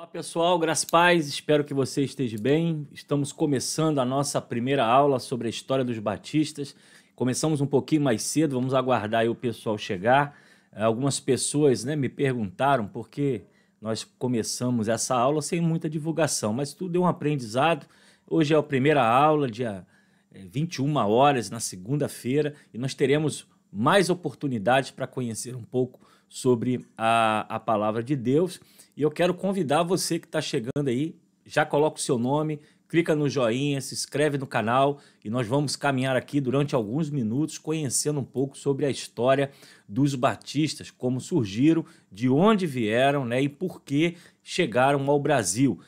Olá pessoal, graças e paz, espero que você esteja bem. Estamos começando a nossa primeira aula sobre a história dos batistas. Começamos um pouquinho mais cedo, vamos aguardar aí o pessoal chegar. Algumas pessoas me perguntaram por que nós começamos essa aula sem muita divulgação, mas tudo é um aprendizado. Hoje é a primeira aula, dia 21 horas, na segunda-feira, e nós teremos mais oportunidades para conhecer um pouco sobre a palavra de Deus. E eu quero convidar você que está chegando aí, já coloca o seu nome, clica no joinha, se inscreve no canal e nós vamos caminhar aqui durante alguns minutos conhecendo um pouco sobre a história dos batistas, como surgiram, de onde vieram, e por que chegaram ao Brasil.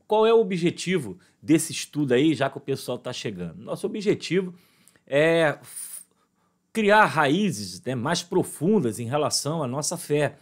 Qual é o objetivo desse estudo aí, já que o pessoal está chegando? Nosso objetivo é criar raízes mais profundas em relação à nossa fé.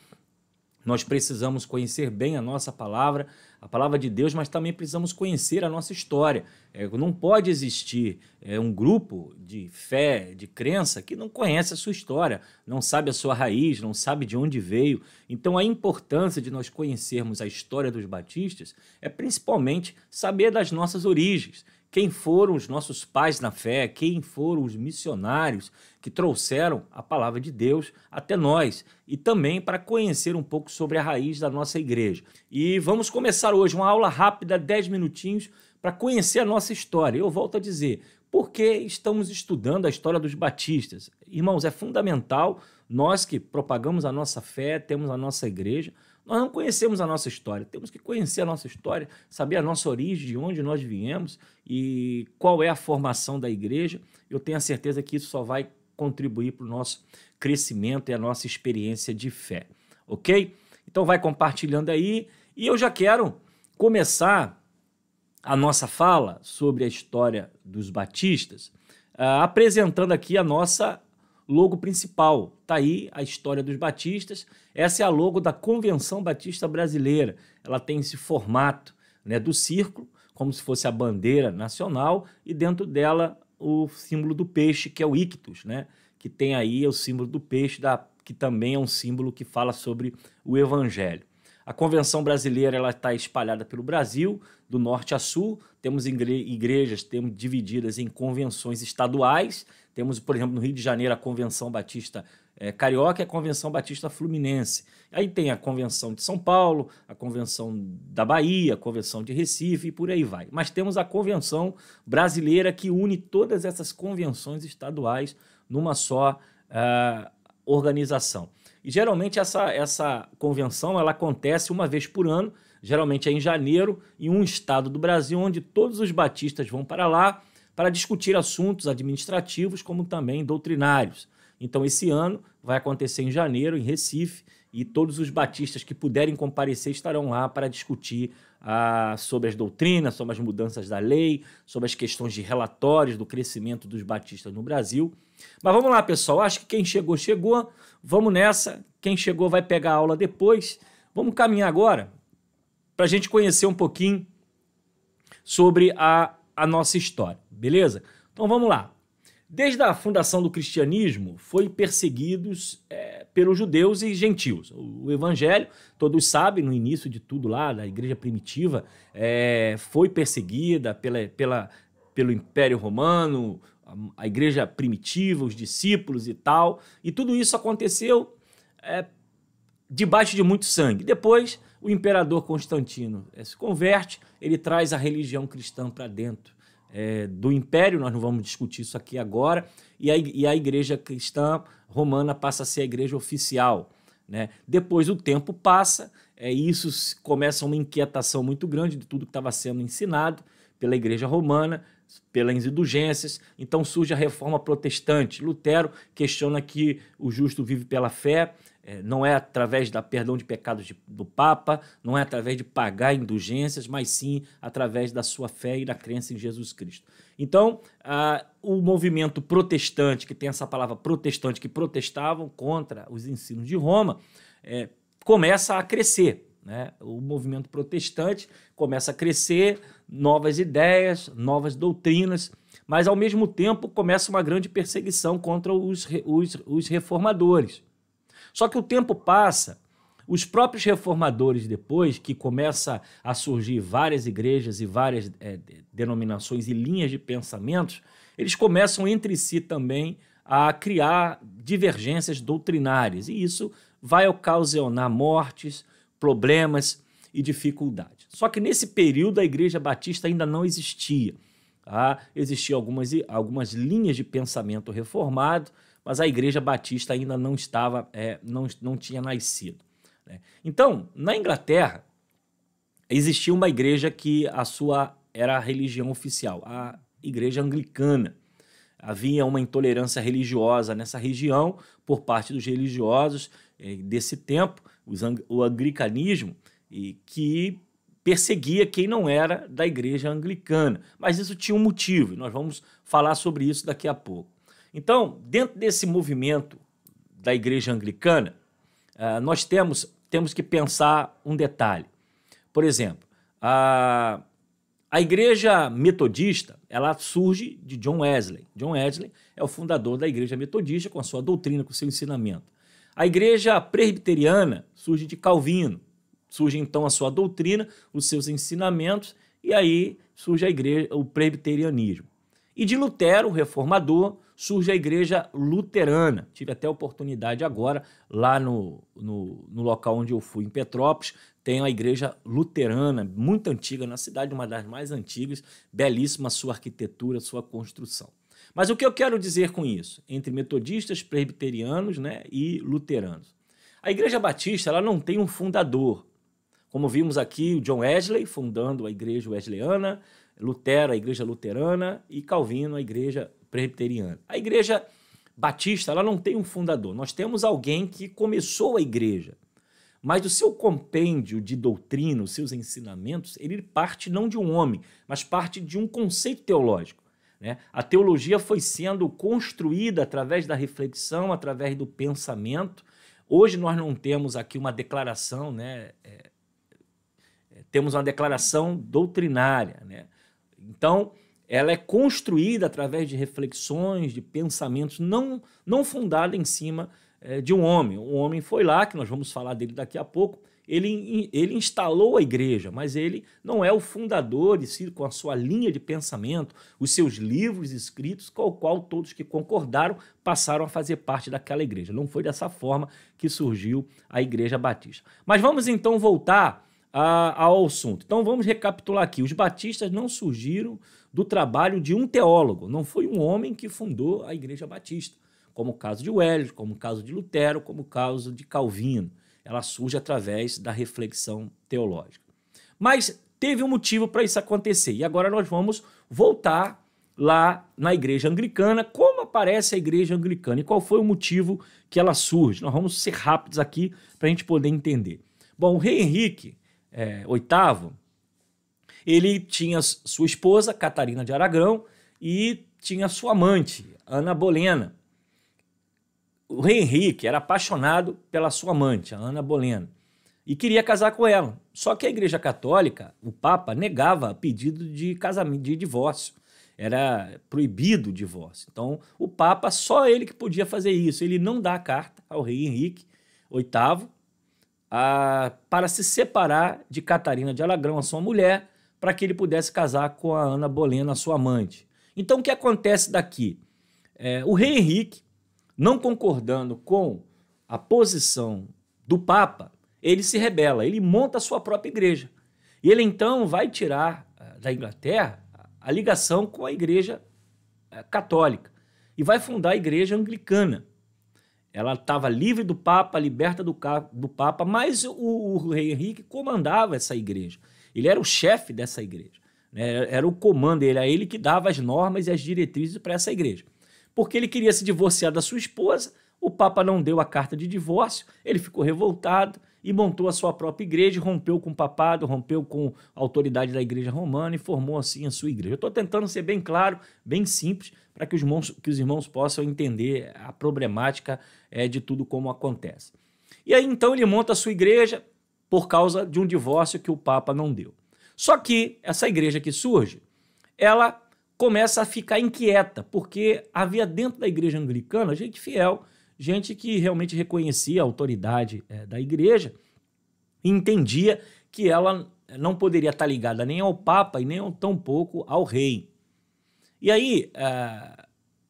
Nós precisamos conhecer bem a nossa palavra, a palavra de Deus, mas também precisamos conhecer a nossa história. Não pode existir um grupo de fé, de crença, que não conhece a sua história, não sabe a sua raiz, não sabe de onde veio. Então, a importância de nós conhecermos a história dos batistas é principalmente saber das nossas origens. Quem foram os nossos pais na fé, quem foram os missionários que trouxeram a palavra de Deus até nós, e também para conhecer um pouco sobre a raiz da nossa igreja. E vamos começar hoje uma aula rápida, 10 minutinhos, para conhecer a nossa história. Eu volto a dizer, por que estamos estudando a história dos batistas? Irmãos, é fundamental, nós que propagamos a nossa fé, temos a nossa igreja, nós não conhecemos a nossa história, temos que conhecer a nossa história, saber a nossa origem, de onde nós viemos e qual é a formação da igreja. Eu tenho a certeza que isso só vai contribuir para o nosso crescimento e a nossa experiência de fé, ok? Então vai compartilhando aí e eu já quero começar a nossa fala sobre a história dos batistas, apresentando aqui a nossa logo principal. Está aí a história dos batistas. Essa é a logo da Convenção Batista Brasileira. Ela tem esse formato do círculo, como se fosse a bandeira nacional, e dentro dela o símbolo do peixe, que é o ictus, que tem aí o símbolo do peixe, que também é um símbolo que fala sobre o Evangelho. A Convenção Brasileira está espalhada pelo Brasil, do norte a sul. Temos igrejas divididas em convenções estaduais. Temos, por exemplo, no Rio de Janeiro, a Convenção Batista Carioca e a Convenção Batista Fluminense. Aí tem a Convenção de São Paulo, a Convenção da Bahia, a Convenção de Recife e por aí vai. Mas temos a Convenção Brasileira, que une todas essas convenções estaduais numa só organização. E geralmente essa convenção ela acontece uma vez por ano, geralmente é em janeiro, em um estado do Brasil, onde todos os batistas vão para lá para discutir assuntos administrativos como também doutrinários. Então esse ano vai acontecer em janeiro, em Recife, e todos os batistas que puderem comparecer estarão lá para discutir sobre as doutrinas, sobre as mudanças da lei, sobre as questões de relatórios do crescimento dos batistas no Brasil. Mas vamos lá, pessoal, acho que quem chegou, chegou. Vamos nessa, quem chegou vai pegar a aula depois. Vamos caminhar agora para a gente conhecer um pouquinho sobre a nossa história, beleza? Então vamos lá. Desde a fundação do cristianismo, foi perseguidos pelos judeus e gentios. O evangelho, todos sabem, no início de tudo lá, da igreja primitiva, foi perseguida pelo Império Romano, a igreja primitiva, os discípulos e tal, e tudo isso aconteceu debaixo de muito sangue. Depois, o imperador Constantino se converte, ele traz a religião cristã para dentro do império, nós não vamos discutir isso aqui agora, e a igreja cristã romana passa a ser a igreja oficial. Depois o tempo passa, isso começa uma inquietação muito grande de tudo que estava sendo ensinado pela igreja romana, pelas indulgências, então surge a reforma protestante. Lutero questiona que o justo vive pela fé, não é através da perdão de pecados do Papa, não é através de pagar indulgências, mas sim através da sua fé e da crença em Jesus Cristo. Então, o movimento protestante, que tem essa palavra protestante, que protestavam contra os ensinos de Roma, começa a crescer. O movimento protestante começa a crescer, novas ideias, novas doutrinas, mas ao mesmo tempo começa uma grande perseguição contra os reformadores. Só que o tempo passa, Os próprios reformadores depois, que começa a surgir várias igrejas e várias denominações e linhas de pensamentos, eles começam entre si também a criar divergências doutrinárias, e isso vai ocasionar mortes, problemas e dificuldades. Só que nesse período a Igreja Batista ainda não existia. Tá? Existiam algumas linhas de pensamento reformado, mas a Igreja Batista ainda não estava, não tinha nascido. Né? Então, na Inglaterra, existia uma igreja que era a religião oficial, a Igreja Anglicana. Havia uma intolerância religiosa nessa região por parte dos religiosos desse tempo, o anglicanismo, que perseguia quem não era da Igreja Anglicana. Mas isso tinha um motivo, e nós vamos falar sobre isso daqui a pouco. Então, dentro desse movimento da Igreja Anglicana, nós temos que pensar um detalhe. Por exemplo, a Igreja Metodista, ela surge de John Wesley. John Wesley é o fundador da Igreja Metodista com a sua doutrina, com o seu ensinamento. A Igreja Presbiteriana surge de Calvino. Surge então a sua doutrina, os seus ensinamentos, e aí surge o presbiterianismo. E de Lutero, o reformador, surge a Igreja Luterana. Tive até a oportunidade agora, lá no local onde eu fui, em Petrópolis, tem a Igreja Luterana, muito antiga na cidade, uma das mais antigas, belíssima sua arquitetura, sua construção. Mas o que eu quero dizer com isso? Entre metodistas, presbiterianos, né, e luteranos. A Igreja Batista, ela não tem um fundador. Como vimos aqui, o John Wesley fundando a Igreja Wesleyana, Lutero, a Igreja Luterana, e Calvino, a Igreja Presbiteriana. A Igreja Batista, ela não tem um fundador. Nós temos alguém que começou a igreja, mas o seu compêndio de doutrina, os seus ensinamentos, ele parte não de um homem, mas parte de um conceito teológico. Né? A teologia foi sendo construída através da reflexão, através do pensamento. Hoje nós não temos aqui uma declaração, né? Temos uma declaração doutrinária. Né? Então, ela é construída através de reflexões, de pensamentos, não fundada em cima de um homem. Um homem foi lá, que nós vamos falar dele daqui a pouco, ele instalou a igreja, mas ele não é o fundador, e sim, com a sua linha de pensamento, os seus livros escritos, com o qual todos que concordaram passaram a fazer parte daquela igreja. Não foi dessa forma que surgiu a Igreja Batista. Mas vamos então voltar ao assunto. Então vamos recapitular aqui. Os batistas não surgiram do trabalho de um teólogo, não foi um homem que fundou a Igreja Batista, como o caso de Wesley, como o caso de Lutero, como o caso de Calvino. Ela surge através da reflexão teológica. Mas teve um motivo para isso acontecer, e agora nós vamos voltar lá na Igreja Anglicana. Como aparece a Igreja Anglicana e qual foi o motivo que ela surge? Nós vamos ser rápidos aqui para a gente poder entender. Bom, o rei Henrique VIII, ele tinha sua esposa, Catarina de Aragão, e tinha sua amante, Ana Bolena. O rei Henrique era apaixonado pela sua amante, a Ana Bolena, e queria casar com ela. Só que a Igreja Católica, o Papa, negava pedido de casamento, de divórcio. Era proibido o divórcio. Então, o Papa, só ele que podia fazer isso. Ele não dá a carta ao rei Henrique VIII para se separar de Catarina de Aragão, a sua mulher, para que ele pudesse casar com a Ana Bolena, a sua amante. Então, o que acontece daqui? O rei Henrique, não concordando com a posição do Papa, ele se rebela, ele monta a sua própria igreja. E ele, então, vai tirar da Inglaterra a ligação com a Igreja Católica e vai fundar a Igreja Anglicana. Ela estava livre do Papa, liberta do Papa, mas o rei Henrique comandava essa igreja. Ele era o chefe dessa igreja, né? Era o comando, era ele que dava as normas e as diretrizes para essa igreja. Porque ele queria se divorciar da sua esposa, o Papa não deu a carta de divórcio, ele ficou revoltado e montou a sua própria igreja, rompeu com o papado, rompeu com a autoridade da Igreja Romana e formou assim a sua igreja. Eu estou tentando ser bem claro, bem simples, para que os irmãos possam entender a problemática de tudo como acontece. E aí então ele monta a sua igreja por causa de um divórcio que o Papa não deu. Só que essa igreja que surge, ela começa a ficar inquieta, porque havia dentro da igreja anglicana gente fiel, gente que realmente reconhecia a autoridade da igreja, e entendia que ela não poderia estar ligada nem ao Papa e nem tampouco ao rei. E aí,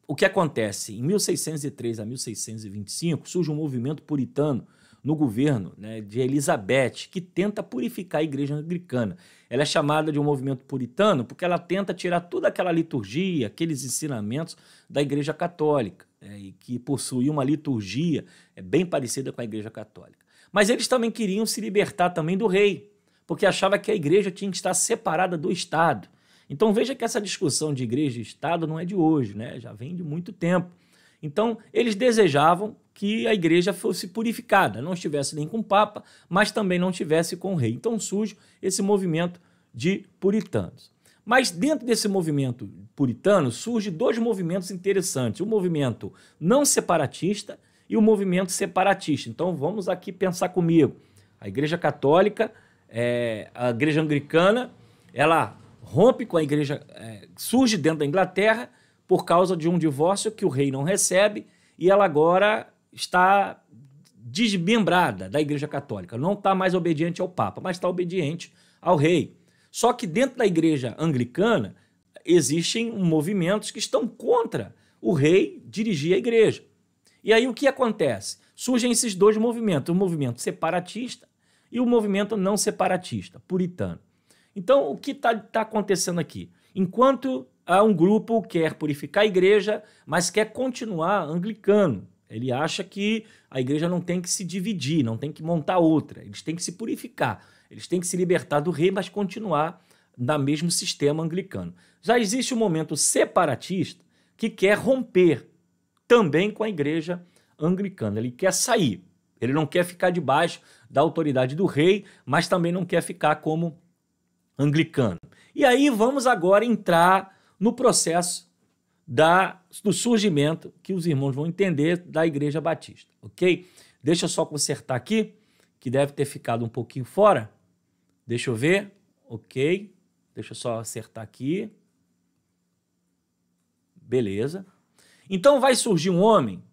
o que acontece? Em 1603 a 1625, surge um movimento puritano no governo, né, de Elizabeth, que tenta purificar a igreja anglicana. Ela é chamada de um movimento puritano porque ela tenta tirar toda aquela liturgia, aqueles ensinamentos da igreja católica, e que possuía uma liturgia bem parecida com a igreja católica. Mas eles também queriam se libertar também do rei, porque achava que a igreja tinha que estar separada do Estado. Então veja que essa discussão de igreja e Estado não é de hoje, né? Já vem de muito tempo. Então eles desejavam que a igreja fosse purificada, não estivesse nem com o Papa, mas também não estivesse com o rei. Então surge esse movimento de puritanos. Mas dentro desse movimento puritano surgem dois movimentos interessantes, o movimento não separatista e o movimento separatista. Então vamos aqui pensar comigo. A igreja católica, a igreja anglicana, ela rompe com a igreja, surge dentro da Inglaterra por causa de um divórcio que o rei não recebe e ela agora está desmembrada da igreja católica. Não está mais obediente ao Papa, mas está obediente ao rei. Só que dentro da igreja anglicana existem movimentos que estão contra o rei dirigir a igreja. E aí o que acontece? Surgem esses dois movimentos, o movimento separatista e o movimento não separatista, puritano. Então, o que está acontecendo aqui? Enquanto há um grupo que quer purificar a igreja, mas quer continuar anglicano. Ele acha que a igreja não tem que se dividir, não tem que montar outra. Eles têm que se purificar, eles têm que se libertar do rei, mas continuar no mesmo sistema anglicano. Já existe um momento separatista que quer romper também com a igreja anglicana. Ele quer sair, ele não quer ficar debaixo da autoridade do rei, mas também não quer ficar como anglicano. E aí vamos agora entrar no processo do surgimento, que os irmãos vão entender, da Igreja Batista, ok? Deixa eu só consertar aqui, que deve ter ficado um pouquinho fora. Deixa eu ver, ok? Deixa eu só acertar aqui. Beleza. Então vai surgir um homem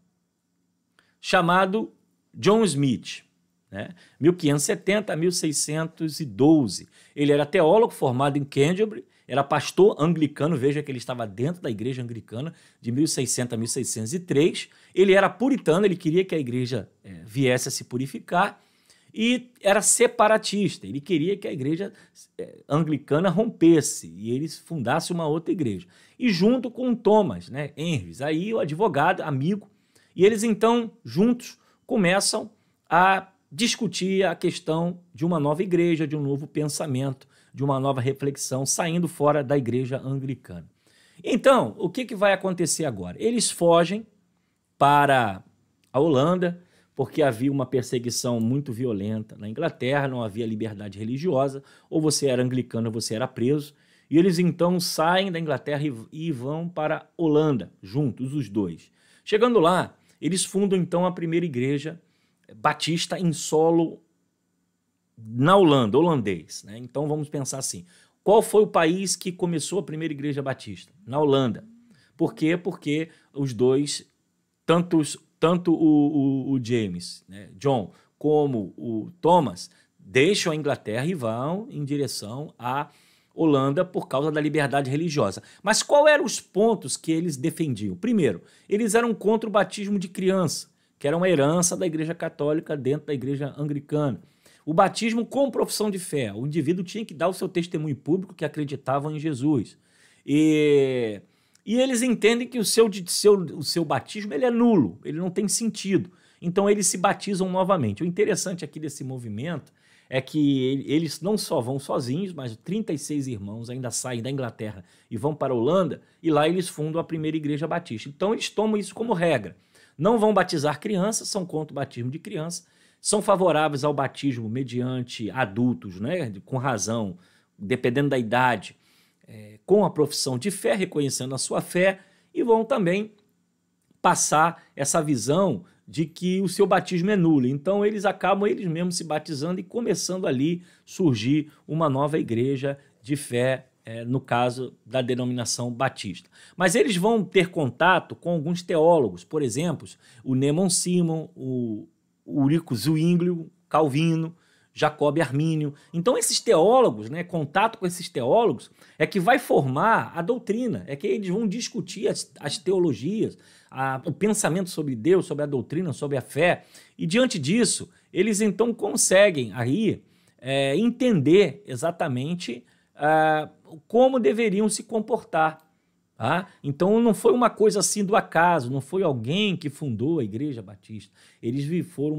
chamado John Smith, né? 1570 a 1612. Ele era teólogo formado em Canterbury, era pastor anglicano, veja que ele estava dentro da igreja anglicana de 1600 a 1603. Ele era puritano, ele queria que a igreja viesse a se purificar e era separatista, ele queria que a igreja anglicana rompesse e eles fundassem uma outra igreja. E junto com Thomas, né, Henrys, aí o advogado, amigo, e eles então juntos começam a discutir a questão de uma nova igreja, de um novo pensamento, de uma nova reflexão, saindo fora da igreja anglicana. Então, o que vai acontecer agora? Eles fogem para a Holanda, porque havia uma perseguição muito violenta na Inglaterra, não havia liberdade religiosa, ou você era anglicano ou você era preso, e eles então saem da Inglaterra e vão para a Holanda, juntos, os dois. Chegando lá, eles fundam então a primeira igreja batista em solo na Holanda, holandês, né? Então vamos pensar assim, qual foi o país que começou a primeira igreja batista? Na Holanda. Por quê? Porque os dois, tanto o James, né, John, como o Thomas, deixam a Inglaterra e vão em direção à Holanda por causa da liberdade religiosa. Mas qual eram os pontos que eles defendiam? Primeiro, eles eram contra o batismo de criança, que era uma herança da Igreja Católica dentro da Igreja Anglicana. O batismo com profissão de fé. O indivíduo tinha que dar o seu testemunho público que acreditavam em Jesus. E eles entendem que o seu batismo ele é nulo, ele não tem sentido. Então eles se batizam novamente. O interessante aqui desse movimento é que eles não só vão sozinhos, mas 36 irmãos ainda saem da Inglaterra e vão para a Holanda, e lá eles fundam a primeira igreja batista. Então eles tomam isso como regra. Não vão batizar crianças, são contra o batismo de criança, são favoráveis ao batismo mediante adultos, né, com razão, dependendo da idade, com a profissão de fé, reconhecendo a sua fé, e vão também passar essa visão de que o seu batismo é nulo. Então eles acabam eles mesmos se batizando e começando ali surgir uma nova igreja de fé, no caso da denominação batista. Mas eles vão ter contato com alguns teólogos, por exemplo, o Newman Simon, o Ulrico Zwinglio, Calvino, Jacob Armínio. Então esses teólogos, né, contato com esses teólogos é que vai formar a doutrina, é que eles vão discutir as teologias, o pensamento sobre Deus, sobre a doutrina, sobre a fé. E diante disso, eles então conseguem aí entender exatamente como deveriam se comportar. Tá? Então não foi uma coisa assim do acaso, não foi alguém que fundou a Igreja Batista. Eles foram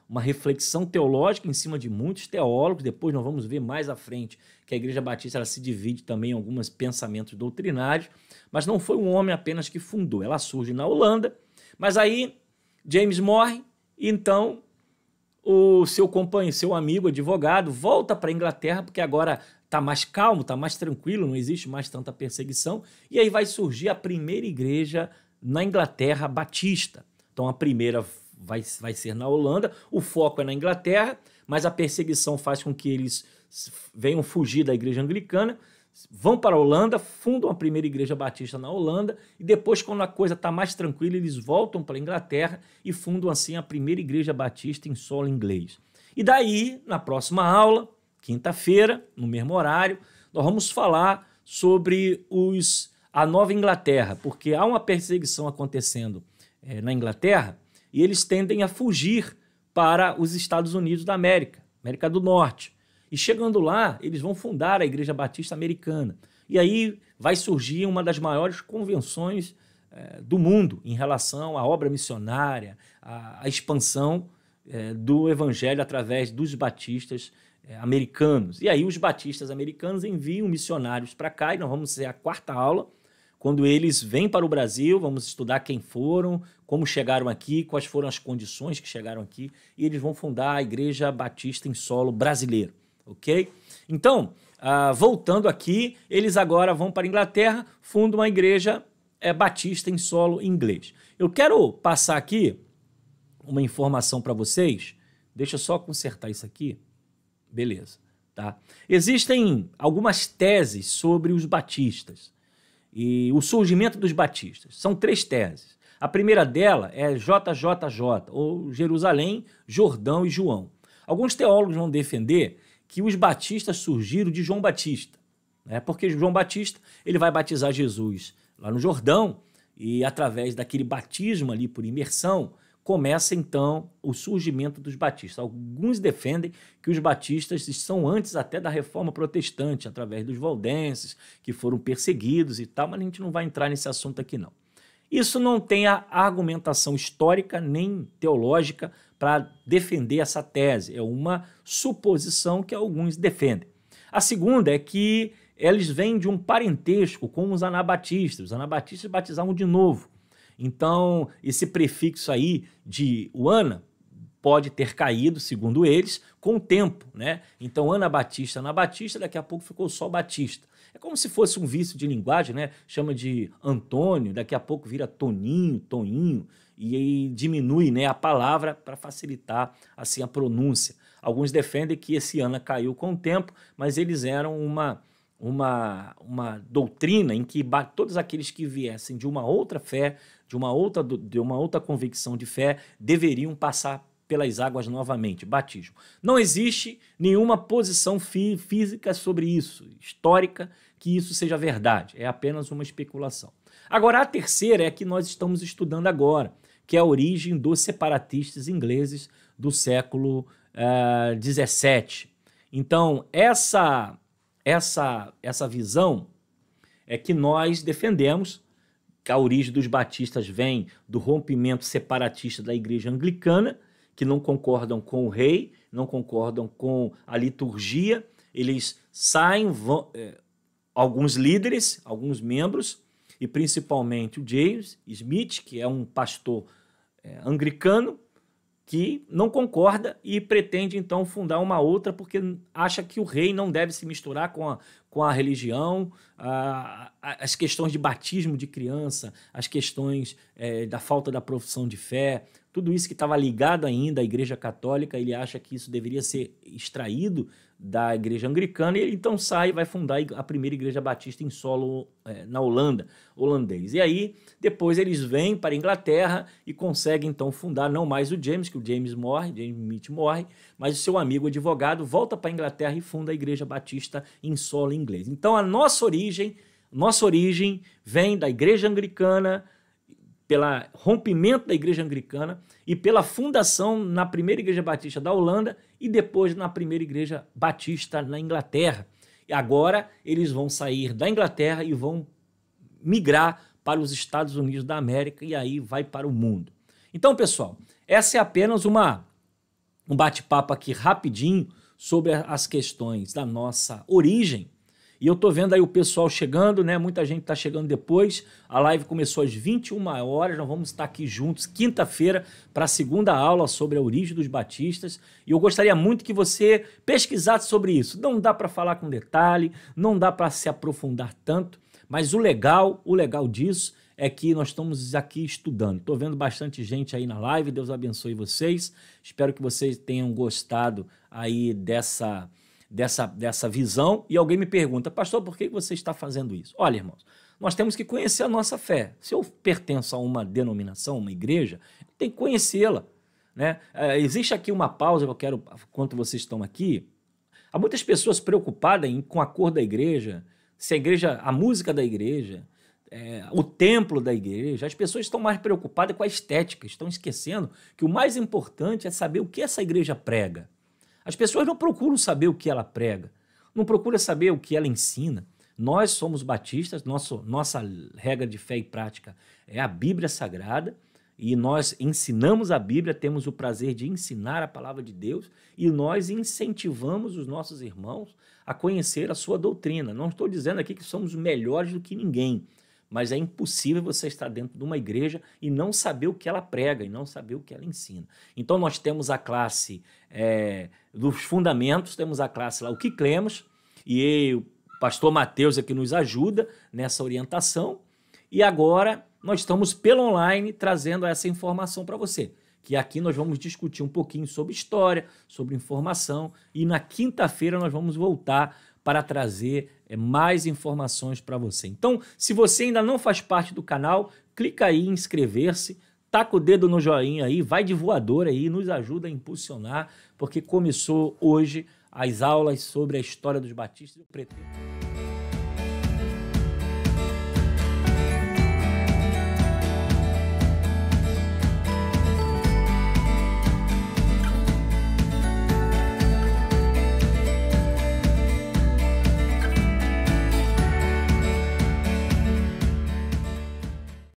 uma reflexão teológica em cima de muitos teólogos. Depois nós vamos ver mais à frente que a Igreja Batista ela se divide também em alguns pensamentos doutrinários, mas não foi um homem apenas que fundou. Ela surge na Holanda, mas aí James morre e então o seu companheiro, seu amigo advogado, volta para a Inglaterra, porque agora está mais calmo, está mais tranquilo, não existe mais tanta perseguição, e aí vai surgir a primeira igreja na Inglaterra batista. Então a primeira vai ser na Holanda, o foco é na Inglaterra, mas a perseguição faz com que eles venham fugir da igreja anglicana, vão para a Holanda, fundam a primeira igreja batista na Holanda, e depois, quando a coisa está mais tranquila, eles voltam para a Inglaterra e fundam assim a primeira igreja batista em solo inglês. E daí, na próxima aula, quinta-feira, no mesmo horário, nós vamos falar sobre a Nova Inglaterra, porque há uma perseguição acontecendo na Inglaterra e eles tendem a fugir para os Estados Unidos da América, América do Norte. E chegando lá, eles vão fundar a Igreja Batista Americana. E aí vai surgir uma das maiores convenções do mundo em relação à obra missionária, à expansão do evangelho através dos batistas americanos. E aí os batistas americanos enviam missionários para cá, e nós vamos ter a quarta aula, quando eles vêm para o Brasil, vamos estudar quem foram, como chegaram aqui, quais foram as condições que chegaram aqui, e eles vão fundar a Igreja Batista em solo brasileiro, ok? Então, voltando aqui, eles agora vão para a Inglaterra, fundam uma igreja batista em solo inglês. Eu quero passar aqui uma informação para vocês, deixa eu só consertar isso aqui. Beleza, tá? Existem algumas teses sobre os batistas e o surgimento dos batistas. São 3 teses. A primeira dela é JJJ, ou Jerusalém, Jordão e João. Alguns teólogos vão defender que os batistas surgiram de João Batista, né? Porque João Batista ele vai batizar Jesus lá no Jordão e através daquele batismo ali por imersão, começa então o surgimento dos batistas. Alguns defendem que os batistas são antes até da Reforma Protestante, através dos valdenses, que foram perseguidos e tal, mas a gente não vai entrar nesse assunto aqui não. Isso não tem a argumentação histórica nem teológica para defender essa tese, é uma suposição que alguns defendem. A segunda é que eles vêm de um parentesco com os anabatistas. Os anabatistas batizavam de novo. Então, esse prefixo aí de Ana pode ter caído, segundo eles, com o tempo, né? Então, Anabatista, daqui a pouco ficou só Batista. É como se fosse um vício de linguagem, né? Chama de Antônio, daqui a pouco vira Toninho, Toninho, e aí diminui, né, a palavra para facilitar assim a pronúncia. Alguns defendem que esse Ana caiu com o tempo, mas eles eram uma doutrina em que todos aqueles que viessem de uma outra fé, de uma outra convicção de fé, deveriam passar pelas águas novamente, batismo. Não existe nenhuma posição física sobre isso, histórica, que isso seja verdade, é apenas uma especulação. Agora, a terceira é a que nós estamos estudando agora, que é a origem dos separatistas ingleses do século XVII. Então, essa visão é que nós defendemos, que a origem dos batistas vem do rompimento separatista da igreja anglicana, que não concordam com o rei, não concordam com a liturgia, eles saem, alguns líderes, alguns membros, e principalmente o James Smith, que é um pastor anglicano, que não concorda e pretende, então, fundar uma outra porque acha que o rei não deve se misturar com a religião, as questões de batismo de criança, as questões da falta da profissão de fé, tudo isso que estava ligado ainda à Igreja Católica, ele acha que isso deveria ser extraído da igreja anglicana, e ele então sai e vai fundar a primeira igreja batista em solo na Holanda, holandês. E aí, depois eles vêm para a Inglaterra e conseguem então fundar não mais o James, que o James Smith morre, mas o seu amigo advogado volta para a Inglaterra e funda a igreja batista em solo inglês. Então a nossa origem vem da igreja anglicana, pelo rompimento da igreja anglicana e pela fundação na primeira igreja batista da Holanda e depois na primeira igreja batista na Inglaterra. E agora eles vão sair da Inglaterra e vão migrar para os Estados Unidos da América e aí vai para o mundo. Então, pessoal, essa é apenas um bate-papo aqui rapidinho sobre as questões da nossa origem. E eu tô vendo aí o pessoal chegando, né? Muita gente tá chegando depois. A live começou às 21 horas. Nós vamos estar aqui juntos quinta-feira para a segunda aula sobre a origem dos batistas. E eu gostaria muito que você pesquisasse sobre isso. Não dá para falar com detalhe, não dá para se aprofundar tanto, mas o legal disso é que nós estamos aqui estudando. Tô vendo bastante gente aí na live. Deus abençoe vocês. Espero que vocês tenham gostado aí dessa visão. E alguém me pergunta, pastor, por que você está fazendo isso? Olha, irmãos, nós temos que conhecer a nossa fé. Se eu pertenço a uma denominação, uma igreja, eu tenho que conhecê-la, né? Existe aqui uma pausa que eu quero, enquanto vocês estão aqui. Há muitas pessoas preocupadas com a cor da igreja, se a igreja, a música da igreja, o templo da igreja. As pessoas estão mais preocupadas com a estética, estão esquecendo que o mais importante é saber o que essa igreja prega. As pessoas não procuram saber o que ela prega, não procuram saber o que ela ensina. Nós somos batistas, nossa regra de fé e prática é a Bíblia Sagrada, e nós ensinamos a Bíblia, temos o prazer de ensinar a palavra de Deus, e nós incentivamos os nossos irmãos a conhecer a sua doutrina. Não estou dizendo aqui que somos melhores do que ninguém, mas é impossível você estar dentro de uma igreja e não saber o que ela prega, e não saber o que ela ensina. Então nós temos a classe dos fundamentos, temos a classe lá, o que cremos, e o pastor Mateus aqui nos ajuda nessa orientação, e agora nós estamos pelo online trazendo essa informação para você, que aqui nós vamos discutir um pouquinho sobre história, sobre informação, e na quinta-feira nós vamos voltar para trazer mais informações para você. Então, se você ainda não faz parte do canal, clica aí em inscrever-se, taca o dedo no joinha aí, vai de voador aí, nos ajuda a impulsionar, porque começou hoje as aulas sobre a história dos batistas. Eu pretendo